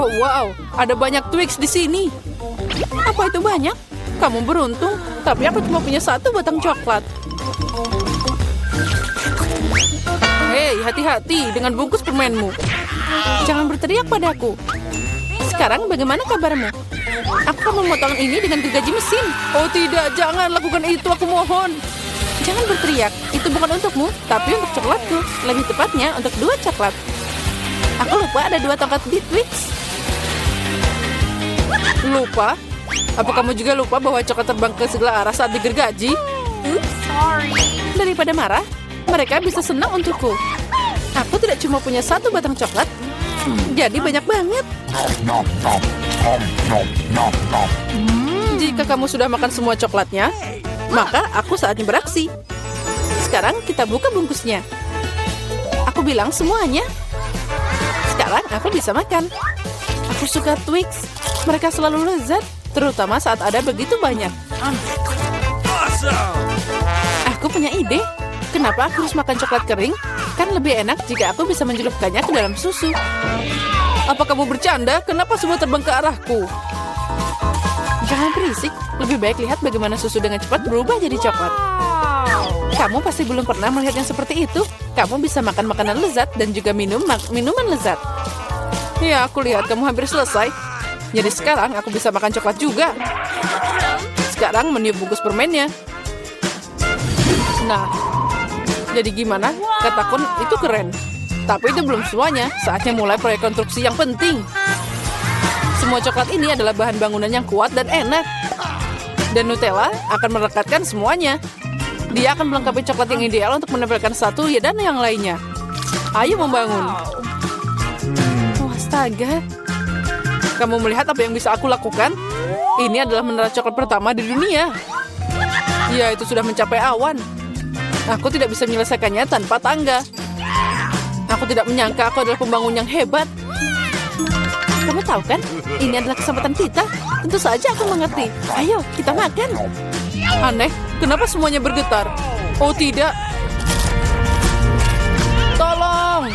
Oh, wow. Ada banyak Twix di sini. Apa itu banyak? Kamu beruntung, tapi aku cuma punya satu batang coklat. Hei, hati-hati dengan bungkus permenmu. Jangan berteriak padaku. Sekarang bagaimana kabarmu? Aku akan memotong ini dengan gergaji mesin. Oh tidak, jangan lakukan itu, aku mohon. Jangan berteriak, itu bukan untukmu, tapi untuk coklatku. Lebih tepatnya untuk 2 coklat. Aku lupa ada 2 tongkat di Twix. Lupa? Apa kamu juga lupa bahwa coklat terbang ke segala arah saat digergaji? Sorry. Daripada marah, mereka bisa senang untukku. Aku tidak cuma punya 1 batang coklat, jadi banyak banget. Jika kamu sudah makan semua coklatnya, maka aku saatnya beraksi. Sekarang kita buka bungkusnya. Aku bilang semuanya. Sekarang aku bisa makan. Aku suka Twix. Mereka selalu lezat, terutama saat ada begitu banyak. Aku punya ide. Kenapa aku harus makan coklat kering? Kan lebih enak jika aku bisa mencelupkannya ke dalam susu. Apa kamu bercanda? Kenapa semua terbang ke arahku? Jangan berisik. Lebih baik lihat bagaimana susu dengan cepat berubah jadi coklat. Kamu pasti belum pernah melihat yang seperti itu. Kamu bisa makan makanan lezat dan juga minuman lezat. Ya, aku lihat kamu hampir selesai. Jadi sekarang aku bisa makan coklat juga. Sekarang meniup bungkus permennya. Nah, jadi gimana? Katakan itu keren. Tapi itu belum semuanya. Saatnya mulai proyek konstruksi yang penting. Semua coklat ini adalah bahan bangunan yang kuat dan enak. Dan Nutella akan merekatkan semuanya. Dia akan melengkapi coklat yang ideal untuk menempelkan satu dan yang lainnya. Ayo membangun. Oh, astaga. Kamu melihat apa yang bisa aku lakukan? Ini adalah menara coklat pertama di dunia. Ya, itu sudah mencapai awan. Aku tidak bisa menyelesaikannya tanpa tangga. Aku tidak menyangka aku adalah pembangun yang hebat. Kamu tahu kan? Ini adalah kesempatan kita. Tentu saja aku mengerti. Ayo, kita makan. Aneh, kenapa semuanya bergetar? Oh tidak. Tolong.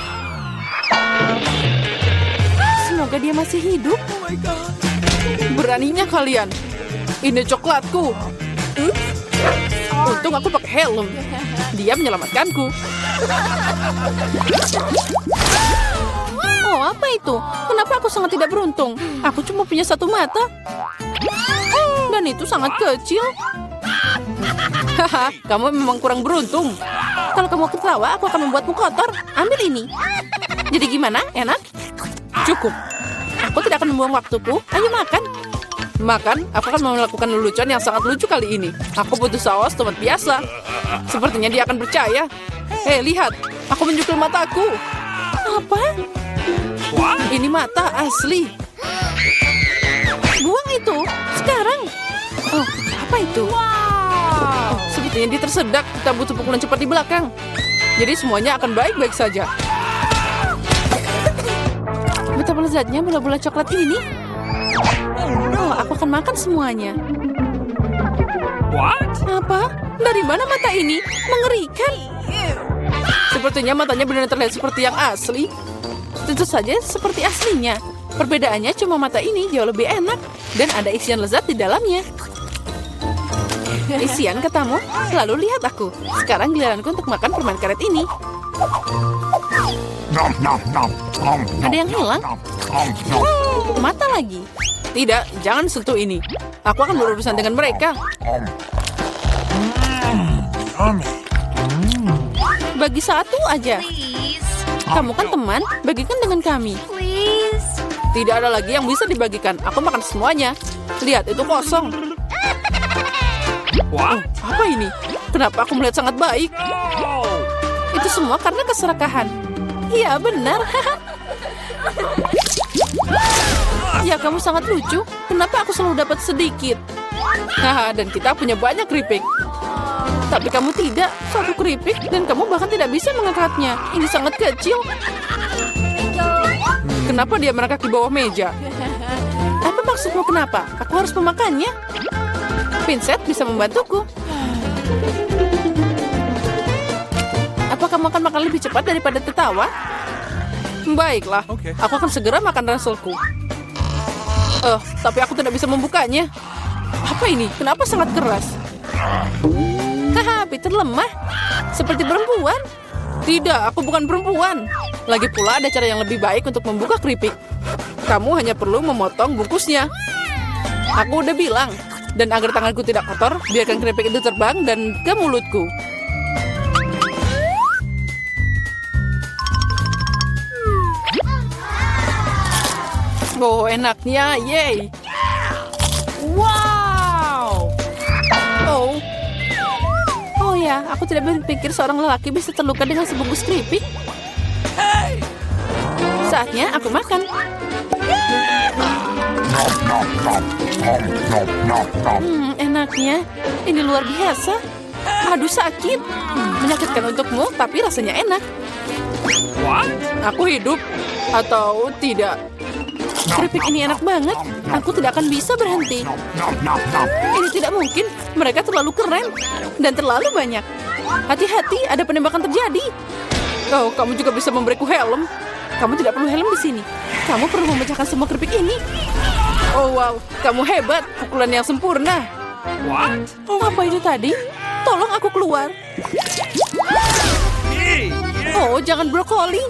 Semoga dia masih hidup. Beraninya kalian. Ini coklatku. Untung aku pakai helm. Dia menyelamatkanku. Oh, apa itu? Kenapa aku sangat tidak beruntung? Aku cuma punya 1 mata. Dan itu sangat kecil. Haha, kamu memang kurang beruntung. Kalau kamu ketawa, aku akan membuatmu kotor. Ambil ini. Jadi gimana? Enak? Cukup. Aku tidak akan membuang waktuku. Ayo makan. Makan, aku akan melakukan lelucon yang sangat lucu kali ini. Aku butuh saus tomat biasa. Sepertinya dia akan percaya. Hei, lihat. Aku menjukul mataku. Apa? Ini mata asli. Buang itu. Sekarang. Oh, apa itu? Oh, sepertinya dia tersedak. Kita butuh pukulan cepat di belakang. Jadi semuanya akan baik-baik saja. Betapa lezatnya bola-bola coklat ini. Oh, aku akan makan semuanya. What? Apa? Dari mana mata ini? Mengerikan. Sepertinya matanya benar-benar terlihat seperti yang asli. Tentu saja seperti aslinya. Perbedaannya cuma mata ini jauh lebih enak. Dan ada isian lezat di dalamnya. Isian katamu? Lalu lihat aku. Sekarang giliranku untuk makan permen karet ini. Ada yang hilang? Mata lagi. Tidak, jangan sentuh ini. Aku akan berurusan dengan mereka. Bagi 1 aja. Please. Kamu kan teman, bagikan dengan kami. Please. Tidak ada lagi yang bisa dibagikan. Aku makan semuanya. Lihat, itu kosong. What? Apa ini? Kenapa aku melihat sangat baik? Itu semua karena keserakahan. Iya, benar. Ya, kamu sangat lucu. Kenapa aku selalu dapat sedikit? Haha, dan kita punya banyak keripik. Tapi kamu tidak. 1 keripik, dan kamu bahkan tidak bisa mengangkatnya. Ini sangat kecil. Kenapa dia merangkak di bawah meja? Apa maksudmu kenapa? Aku harus memakannya. Pinset bisa membantuku. Apa kamu akan makan lebih cepat daripada tertawa? Baiklah, Oke. aku akan segera makan ranselku. Tapi aku tidak bisa membukanya. Apa ini? Kenapa sangat keras? Haha, Peter lemah. Seperti perempuan. Tidak, aku bukan perempuan. Lagi pula ada cara yang lebih baik untuk membuka keripik. Kamu hanya perlu memotong bungkusnya. Aku udah bilang. Dan agar tanganku tidak kotor, biarkan keripik itu terbang dan ke mulutku. Oh, enaknya, yay! Wow! Oh ya, aku tidak berpikir seorang lelaki bisa terluka dengan sebungkus keripik. Saatnya aku makan. Enaknya. Ini luar biasa. Aduh, sakit. Menyakitkan untukmu, tapi rasanya enak. Aku hidup atau tidak? Keripik ini enak banget. Aku tidak akan bisa berhenti. Ini tidak mungkin. Mereka terlalu keren dan terlalu banyak. Hati-hati, ada penembakan terjadi. Oh, kamu juga bisa memberiku helm. Kamu tidak perlu helm di sini. Kamu perlu memecahkan semua keripik ini. Oh wow, kamu hebat. Pukulan yang sempurna. Apa itu tadi? Tolong aku keluar. Oh, jangan brokoli.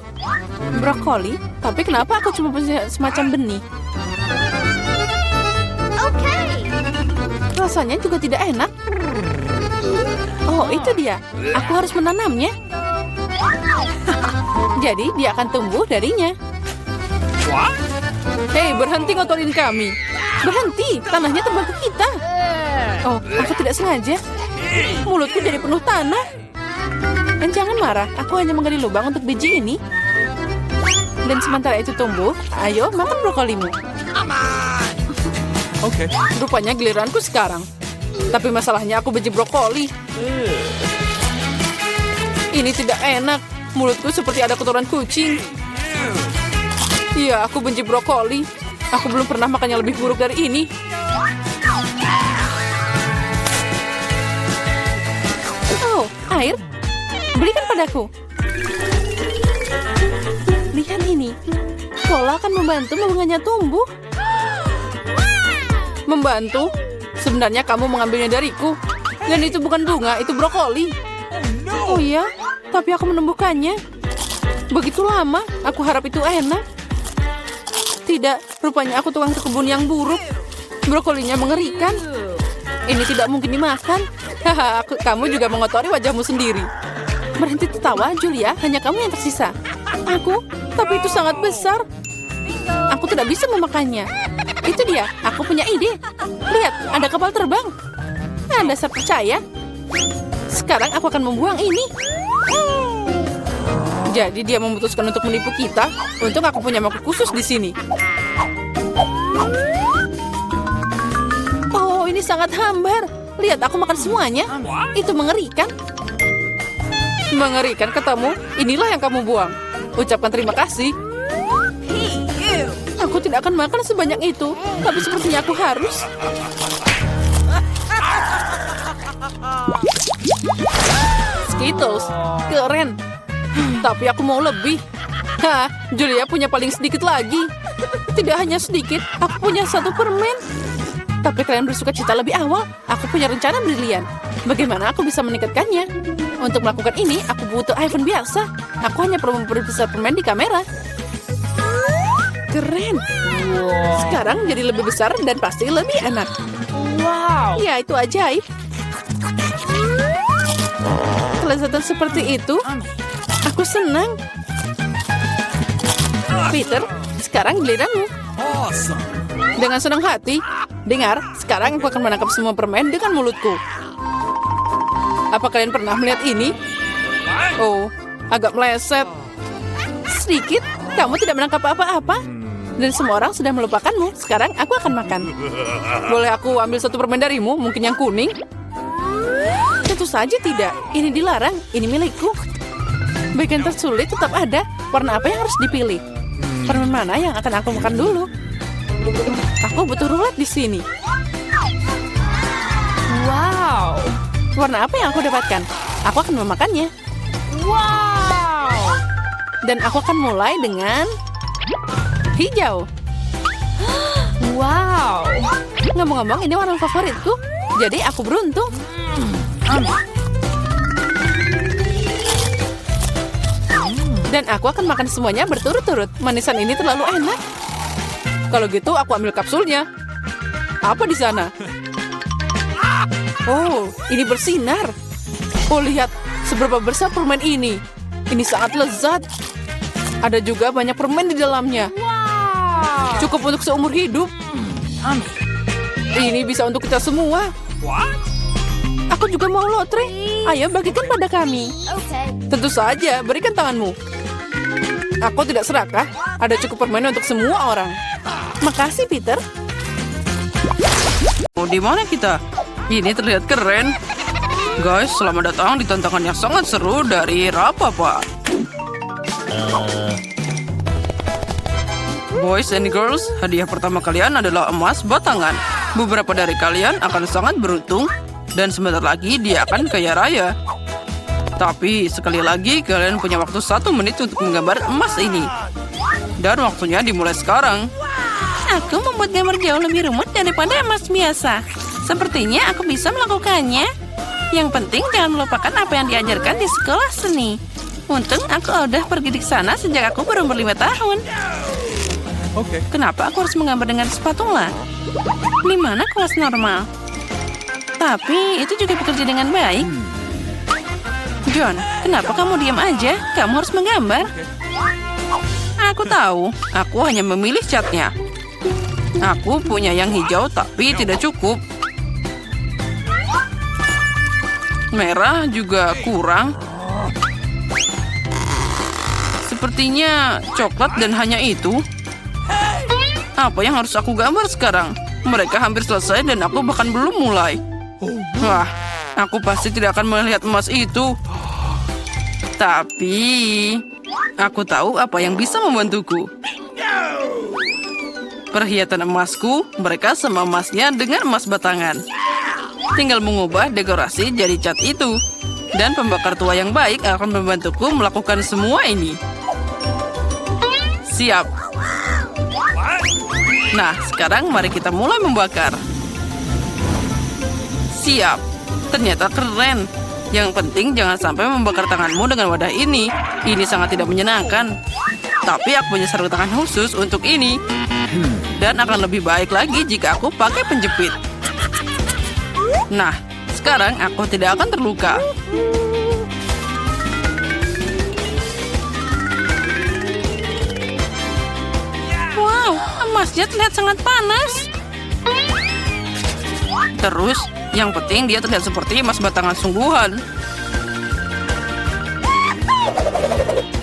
Brokoli? Tapi kenapa aku cuma punya semacam benih? Okay. Rasanya juga tidak enak. Oh, itu dia. Aku harus menanamnya. Jadi dia akan tumbuh darinya. Hei, berhenti ngotorin kami. Berhenti, tanahnya terbang ke kita. Oh, aku tidak sengaja. Mulutku jadi penuh tanah. Dan jangan marah, aku hanya menggali lubang untuk biji ini. Dan sementara itu tumbuh, ayo makan brokolimu. Oke. Rupanya giliranku sekarang. Tapi masalahnya aku benci brokoli. Ini tidak enak. Mulutku seperti ada kotoran kucing. Iya, aku benci brokoli. Aku belum pernah makan yang lebih buruk dari ini. Oh, air. Berikan padaku. Lihat ini. Cola akan membantu bunganya tumbuh. Membantu? Sebenarnya kamu mengambilnya dariku. Dan itu bukan bunga, itu brokoli. Oh iya, tapi aku menumbuhkannya. Begitu lama, aku harap itu enak. Tidak, rupanya aku tukang kebun yang buruk. Brokolinya mengerikan. Ini tidak mungkin dimakan. Haha, kamu juga mengotori wajahmu sendiri. Berhenti tertawa, Julia. Hanya kamu yang tersisa. Aku? Tapi itu sangat besar. Aku tidak bisa memakannya. Itu dia, aku punya ide. Lihat, ada kapal terbang. Anda saya percaya. Sekarang aku akan membuang ini. Jadi dia memutuskan untuk menipu kita. Untung aku punya mangkuk khusus di sini. Oh, ini sangat hambar. Lihat, aku makan semuanya. Itu mengerikan. Mengerikan katamu? Inilah yang kamu buang. Ucapkan terima kasih. Aku tidak akan makan sebanyak itu. Tapi sepertinya aku harus. Skittles, keren. Tapi aku mau lebih. Hah, Julia punya paling sedikit lagi. Tidak hanya sedikit, aku punya satu permen. Tapi kalian bersuka cita lebih awal. Aku punya rencana brilian. Bagaimana aku bisa meningkatkannya? Untuk melakukan ini, aku butuh iPhone biasa. Aku hanya perlu memperbesar permen di kamera. Keren. Sekarang jadi lebih besar dan pasti lebih enak. Wow. Ya, itu ajaib. Kelezatan seperti itu, aku senang. Peter, sekarang giliranmu. Dengan senang hati. Dengar, sekarang aku akan menangkap semua permen dengan mulutku. Apa kalian pernah melihat ini? Oh, agak meleset. Sedikit, kamu tidak menangkap apa-apa. Dan semua orang sudah melupakanmu. Sekarang aku akan makan. Boleh aku ambil satu permen darimu? Mungkin yang kuning? Tentu saja tidak. Ini dilarang. Ini milikku. Bagian tersulit tetap ada. Warna apa yang harus dipilih? Permen mana yang akan aku makan dulu? Aku butuh rulet di sini. Wow. Warna apa yang aku dapatkan? Aku akan memakannya. Wow. Dan aku akan mulai dengan hijau. Wow. Ngomong-ngomong, ini warna favoritku. Jadi aku beruntung. Dan aku akan makan semuanya berturut-turut. Manisan ini terlalu enak. Kalau gitu, aku ambil kapsulnya. Apa di sana? Oh, ini bersinar. Oh, lihat seberapa besar permen ini. Ini sangat lezat. Ada juga banyak permen di dalamnya. Wow. Cukup untuk seumur hidup. Ini bisa untuk kita semua. Aku juga mau lotre. Ayo bagikan pada kami. Okay. Tentu saja, berikan tanganmu. Aku tidak serakah. Ada cukup permen untuk semua orang. Makasih, Peter. Oh, di mana kita? Ini terlihat keren. Guys, selamat datang di tantangan yang sangat seru dari Rapapa. Boys and girls, hadiah pertama kalian adalah emas batangan. Beberapa dari kalian akan sangat beruntung dan sebentar lagi dia akan kaya raya. Tapi sekali lagi kalian punya waktu 1 menit untuk menggambar emas ini. Dan waktunya dimulai sekarang. Aku membuat gambar jauh lebih rumit daripada emas biasa. Sepertinya aku bisa melakukannya. Yang penting jangan melupakan apa yang diajarkan di sekolah seni. Untung aku udah pergi di sana sejak aku berumur 5 tahun. Kenapa aku harus menggambar dengan spatula? Di mana kelas normal? Tapi itu juga bekerja dengan baik. John, kenapa kamu diam aja? Kamu harus menggambar. Aku tahu, aku hanya memilih catnya. Aku punya yang hijau tapi tidak cukup. Merah juga kurang. Sepertinya coklat dan hanya itu. Apa yang harus aku gambar sekarang? Mereka hampir selesai dan aku bahkan belum mulai. Wah, aku pasti tidak akan melihat emas itu. Tapi, aku tahu apa yang bisa membantuku. Perhiasan emasku, mereka sama emasnya dengan emas batangan. Tinggal mengubah dekorasi jadi cat itu. Dan pembakar tua yang baik akan membantuku melakukan semua ini. Siap. Nah, sekarang mari kita mulai membakar. Siap. Ternyata keren. Yang penting jangan sampai membakar tanganmu dengan wadah ini. Ini sangat tidak menyenangkan. Tapi aku punya sarung tangan khusus untuk ini. Dan akan lebih baik lagi jika aku pakai penjepit. Nah, sekarang aku tidak akan terluka. Wow, emasnya terlihat sangat panas. Terus, yang penting dia terlihat seperti emas batangan sungguhan.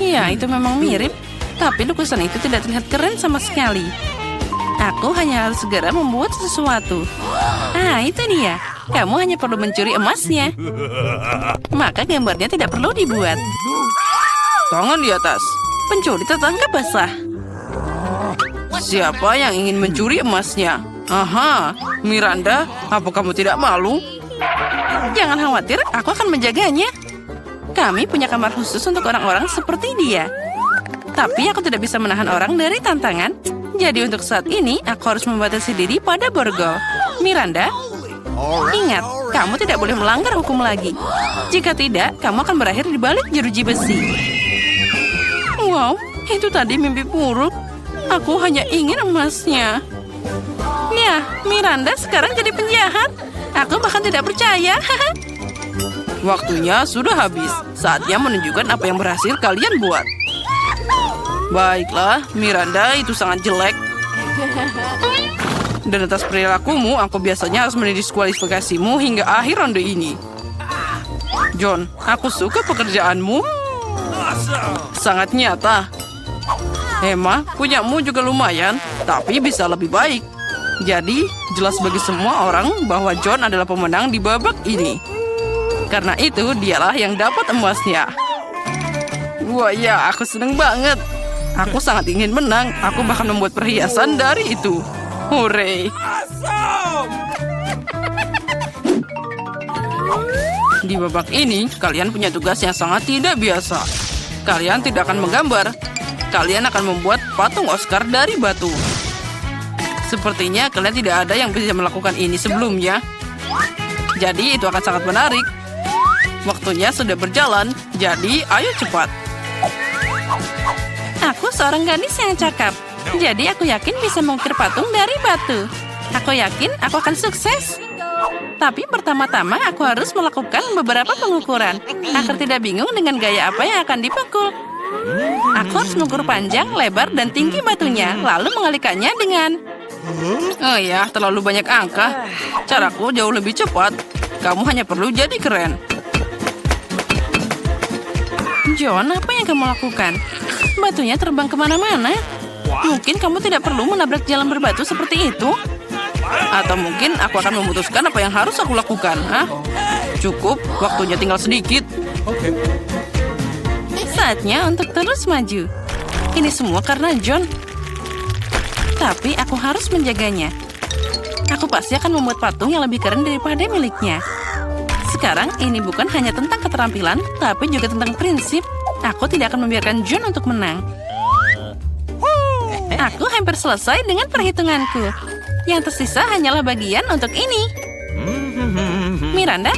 Ya, itu memang mirip. Tapi lukisan itu tidak terlihat keren sama sekali. Aku hanya harus segera membuat sesuatu. Ah, itu dia. Kamu hanya perlu mencuri emasnya. Maka gambarnya tidak perlu dibuat. Tangan di atas. Pencuri tertangkap basah. Siapa yang ingin mencuri emasnya? Aha, Miranda, apa kamu tidak malu? Jangan khawatir, aku akan menjaganya. Kami punya kamar khusus untuk orang-orang seperti dia. Tapi aku tidak bisa menahan orang dari tantangan. Jadi untuk saat ini, aku harus membatasi diri pada borgol. Miranda, ingat, kamu tidak boleh melanggar hukum lagi. Jika tidak, kamu akan berakhir di balik jeruji besi. Wow, itu tadi mimpi buruk. Aku hanya ingin emasnya. Ya, Miranda sekarang jadi penjahat. Aku bahkan tidak percaya. Waktunya sudah habis. Saatnya menunjukkan apa yang berhasil kalian buat. Baiklah, Miranda, itu sangat jelek. Dan atas perilakumu, aku biasanya harus mendiskualifikasimu hingga akhir ronde ini. John, aku suka pekerjaanmu. Sangat nyata. Emma, punyamu juga lumayan, tapi bisa lebih baik. Jadi, jelas bagi semua orang bahwa John adalah pemenang di babak ini. Karena itu, dialah yang dapat emasnya. Wah ya, aku seneng banget. Aku sangat ingin menang. Aku bahkan membuat perhiasan dari itu. Hore! Di babak ini, kalian punya tugas yang sangat tidak biasa. Kalian tidak akan menggambar. Kalian akan membuat patung Oscar dari batu. Sepertinya kalian tidak ada yang bisa melakukan ini sebelumnya. Jadi itu akan sangat menarik. Waktunya sudah berjalan, jadi ayo cepat. Aku seorang gadis yang cakap. Jadi aku yakin bisa mengukir patung dari batu. Aku yakin aku akan sukses. Tapi pertama-tama aku harus melakukan beberapa pengukuran agar tidak bingung dengan gaya apa yang akan dipukul. Aku harus mengukur panjang, lebar, dan tinggi batunya, lalu mengalihkannya dengan... Oh ya, terlalu banyak angka. Caraku jauh lebih cepat. Kamu hanya perlu jadi keren. John, apa yang kamu lakukan? Batunya terbang kemana-mana. Mungkin kamu tidak perlu menabrak jalan berbatu seperti itu. Atau mungkin aku akan memutuskan apa yang harus aku lakukan. Hah? Cukup, waktunya tinggal sedikit. Saatnya untuk terus maju. Ini semua karena John. Tapi aku harus menjaganya. Aku pasti akan membuat patung yang lebih keren daripada miliknya. Sekarang ini bukan hanya tentang keterampilan, tapi juga tentang prinsip. Aku tidak akan membiarkan John untuk menang. Aku hampir selesai dengan perhitunganku. Yang tersisa hanyalah bagian untuk ini. Miranda,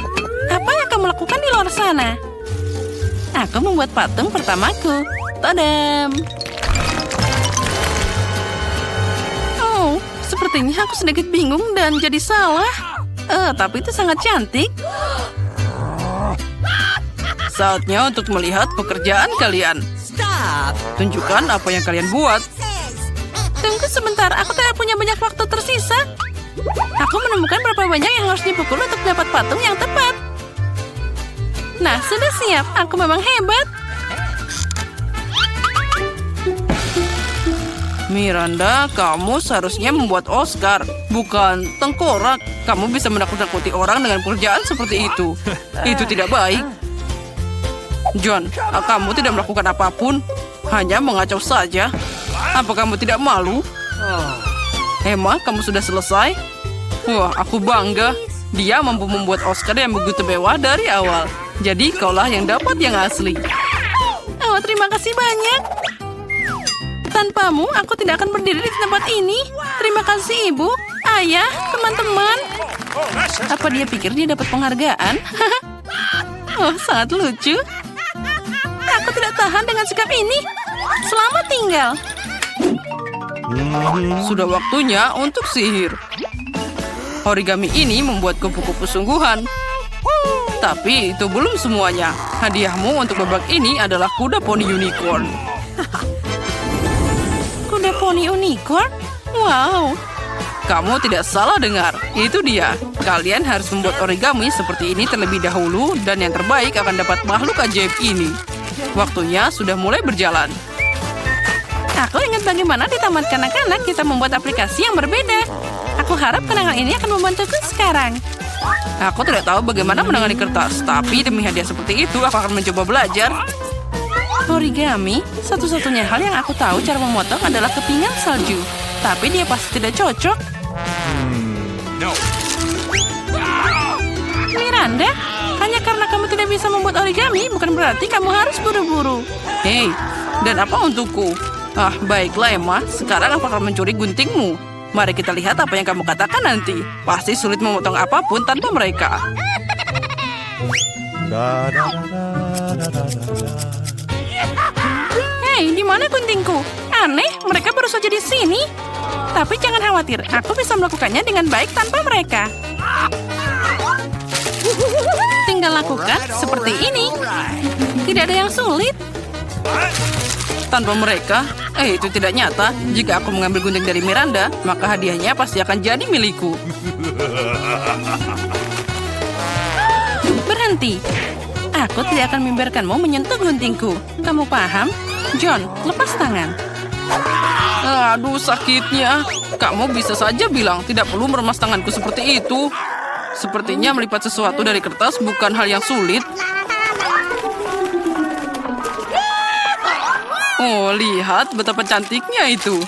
apa yang kamu lakukan di luar sana? Aku membuat patung pertamaku. Tadam! Oh, sepertinya aku sedikit bingung dan jadi salah. Tapi itu sangat cantik. Saatnya untuk melihat pekerjaan kalian. Tunjukkan apa yang kalian buat. Tunggu sebentar, aku tidak punya banyak waktu tersisa. Aku menemukan berapa banyak yang harus dipukul untuk dapat patung yang tepat. Nah, sudah siap. Aku memang hebat. Miranda, kamu seharusnya membuat Oscar, bukan tengkorak. Kamu bisa menakut-nakuti orang dengan pekerjaan seperti itu. Itu tidak baik. John, kamu tidak melakukan apapun. Hanya mengacau saja. Apa kamu tidak malu? Emma, kamu sudah selesai? Wah, aku bangga. Dia mampu membuat Oscar yang begitu mewah dari awal. Jadi kaulah yang dapat yang asli. Oh, terima kasih banyak. Tanpamu, aku tidak akan berdiri di tempat ini. Terima kasih, Ibu, Ayah, teman-teman. Apa dia pikir dia dapat penghargaan? Oh, sangat lucu. Aku tidak tahan dengan sikap ini. Selamat tinggal. Sudah waktunya untuk sihir. Origami ini membuat kupu-kupu sungguhan. Tapi itu belum semuanya. Hadiahmu untuk babak ini adalah kuda poni unicorn. Kuda poni unicorn? Wow. Kamu tidak salah dengar. Itu dia. Kalian harus membuat origami seperti ini terlebih dahulu dan yang terbaik akan dapat makhluk ajaib ini. Waktunya sudah mulai berjalan. Aku ingat bagaimana di taman kanak-kanak kita membuat aplikasi yang berbeda. Aku harap kenangan ini akan membantuku sekarang. Aku tidak tahu bagaimana menangani kertas, tapi demi hadiah seperti itu, aku akan mencoba belajar. Origami, satu-satunya hal yang aku tahu cara memotong adalah kepingan salju. Tapi dia pasti tidak cocok. Miranda, hanya karena kamu tidak bisa membuat origami, bukan berarti kamu harus buru-buru. Hei, dan apa untukku? Ah, baiklah Emma, sekarang aku akan mencuri guntingmu. Mari kita lihat apa yang kamu katakan nanti. Pasti sulit memotong apapun tanpa mereka. Hei, di mana guntingku? Aneh, mereka baru saja di sini. Tapi jangan khawatir, aku bisa melakukannya dengan baik tanpa mereka. Tinggal lakukan seperti ini. Tidak ada yang sulit. Tanpa mereka, itu tidak nyata. Jika aku mengambil gunting dari Miranda, maka hadiahnya pasti akan jadi milikku. Berhenti. Aku tidak akan membiarkanmu menyentuh guntingku. Kamu paham? John, lepas tangan. Aduh, sakitnya. Kamu bisa saja bilang tidak perlu meremas tanganku seperti itu. Sepertinya melipat sesuatu dari kertas bukan hal yang sulit. Oh, lihat betapa cantiknya itu.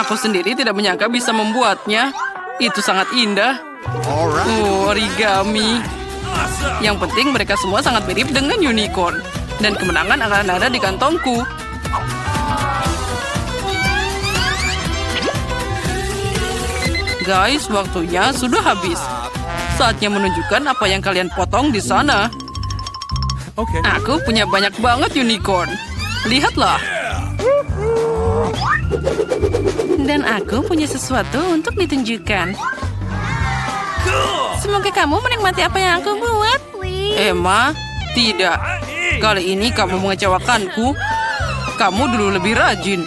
Aku sendiri tidak menyangka bisa membuatnya. Itu sangat indah. Oh, origami. Yang penting mereka semua sangat mirip dengan unicorn. Dan kemenangan akan ada di kantongku. Guys, waktunya sudah habis. Saatnya menunjukkan apa yang kalian potong di sana. Okay. Aku punya banyak banget unicorn. Lihatlah. Dan aku punya sesuatu untuk ditunjukkan. Semoga kamu menikmati apa yang aku buat. Emma, tidak. Kali ini kamu mengecewakanku. Kamu dulu lebih rajin.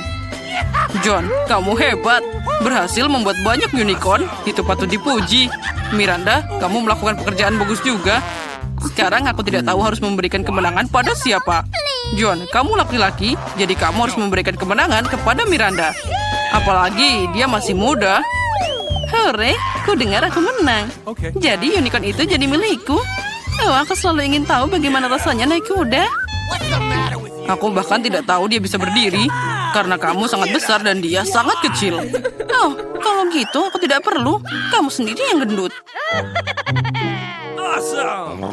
John, kamu hebat. Berhasil membuat banyak unicorn. Itu patut dipuji. Miranda, kamu melakukan pekerjaan bagus juga. Sekarang aku tidak tahu harus memberikan kemenangan pada siapa. John, kamu laki-laki, jadi kamu harus memberikan kemenangan kepada Miranda. Apalagi dia masih muda. Hore, ku dengar aku menang. Okay. Jadi unicorn itu jadi milikku. Oh, aku selalu ingin tahu bagaimana rasanya naik kuda. Aku bahkan tidak tahu dia bisa berdiri. Karena kamu sangat besar dan dia sangat kecil. Oh, kalau gitu aku tidak perlu. Kamu sendiri yang gendut. Awesome.